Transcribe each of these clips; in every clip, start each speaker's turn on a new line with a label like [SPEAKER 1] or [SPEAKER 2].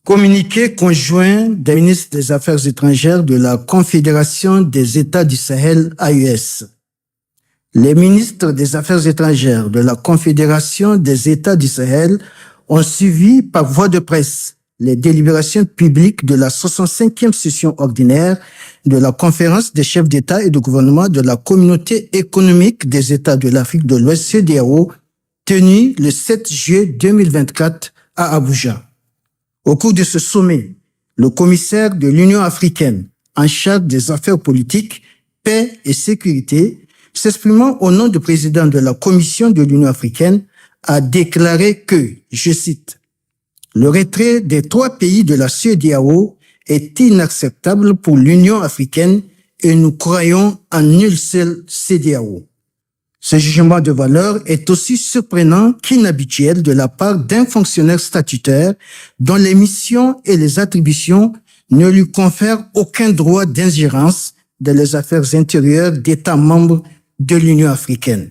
[SPEAKER 1] Communiqué conjoint des ministres des Affaires étrangères de la Confédération des États du Sahel, AES. Les ministres des Affaires étrangères de la Confédération des États du Sahel ont suivi par voie de presse les délibérations publiques de la 65e session ordinaire de la Conférence des chefs d'État et de gouvernement de la Communauté économique des États de l'Afrique de l'Ouest, CEDEAO, tenue le 7 juillet 2024 à Abuja. Au cours de ce sommet, le commissaire de l'Union africaine en charge des affaires politiques, paix et sécurité, s'exprimant au nom du président de la Commission de l'Union africaine, a déclaré que, je cite, « Le retrait des 3 pays de la CEDEAO est inacceptable pour l'Union africaine et nous croyons en une seule CEDEAO. » Ce jugement de valeur est aussi surprenant qu'inhabituel de la part d'un fonctionnaire statutaire dont les missions et les attributions ne lui confèrent aucun droit d'ingérence dans les affaires intérieures d'États membres de l'Union africaine.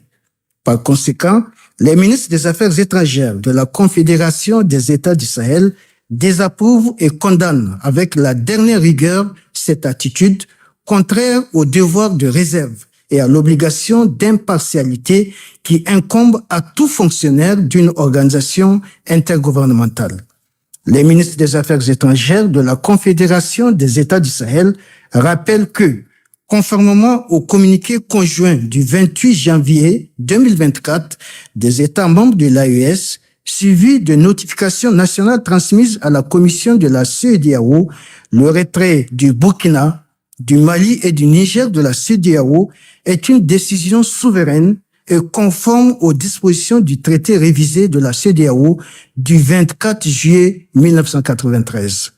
[SPEAKER 1] Par conséquent, les ministres des Affaires étrangères de la Confédération des États du Sahel désapprouvent et condamnent avec la dernière rigueur cette attitude contraire au devoir de réserve et à l'obligation d'impartialité qui incombe à tout fonctionnaire d'une organisation intergouvernementale. Les ministres des Affaires étrangères de la Confédération des États du Sahel rappellent que, conformément au communiqué conjoint du 28 janvier 2024 des États membres de l'AES, suivi de notifications nationales transmises à la Commission de la CEDEAO, le retrait du Burkina, du Mali et du Niger de la CEDEAO est une décision souveraine et conforme aux dispositions du traité révisé de la CEDEAO du 24 juillet 1993.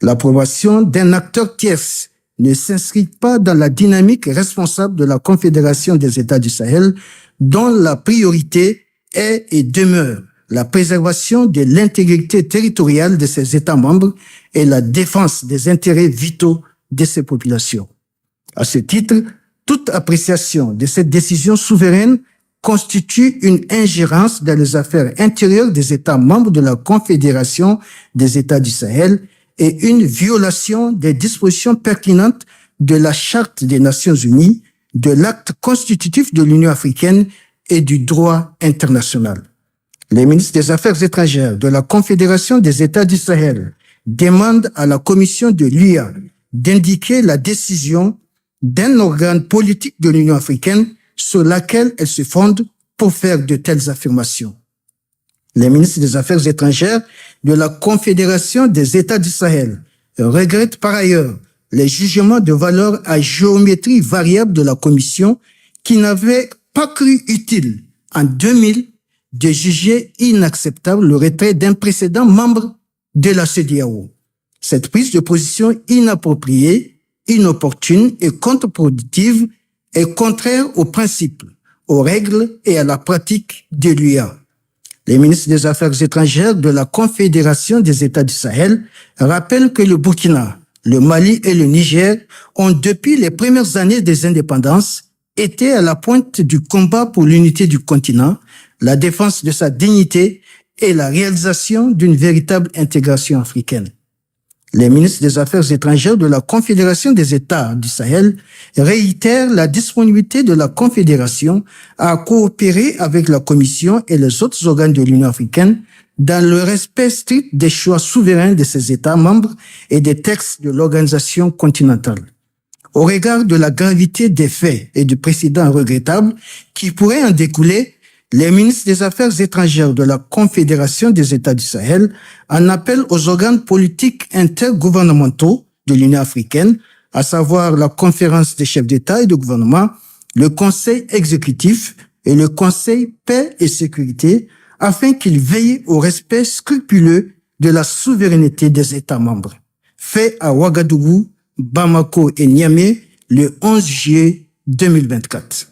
[SPEAKER 1] L'approbation d'un acteur tierce ne s'inscrit pas dans la dynamique responsable de la Confédération des États du Sahel, dont la priorité est et demeure la préservation de l'intégrité territoriale de ses États membres et la défense des intérêts vitaux de ces populations. À ce titre, toute appréciation de cette décision souveraine constitue une ingérence dans les affaires intérieures des États membres de la Confédération des États du Sahel et une violation des dispositions pertinentes de la Charte des Nations Unies, de l'acte constitutif de l'Union africaine et du droit international. Les ministres des Affaires étrangères de la Confédération des États du Sahel demandent à la Commission de l'UA d'indiquer la décision d'un organe politique de l'Union africaine sur laquelle elle se fonde pour faire de telles affirmations. Les ministres des Affaires étrangères de la Confédération des États du Sahel regrettent par ailleurs les jugements de valeur à géométrie variable de la Commission qui n'avait pas cru utile en 2000 de juger inacceptable le retrait d'un précédent membre de la CEDEAO. Cette prise de position inappropriée, inopportune et contre-productive est contraire aux principes, aux règles et à la pratique de l'UA. Les ministres des Affaires étrangères de la Confédération des États du Sahel rappellent que le Burkina, le Mali et le Niger ont, depuis les premières années des indépendances, été à la pointe du combat pour l'unité du continent, la défense de sa dignité et la réalisation d'une véritable intégration africaine. Les ministres des Affaires étrangères de la Confédération des États du Sahel réitèrent la disponibilité de la Confédération à coopérer avec la Commission et les autres organes de l'Union africaine dans le respect strict des choix souverains de ses États membres et des textes de l'organisation continentale. Au regard de la gravité des faits et du précédent regrettable qui pourrait en découler, les ministres des Affaires étrangères de la Confédération des États du Sahel en appellent aux organes politiques intergouvernementaux de l'Union africaine, à savoir la Conférence des chefs d'État et de gouvernement, le Conseil exécutif et le Conseil paix et sécurité, afin qu'ils veillent au respect scrupuleux de la souveraineté des États membres. Fait à Ouagadougou, Bamako et Niamey le 11 juillet 2024.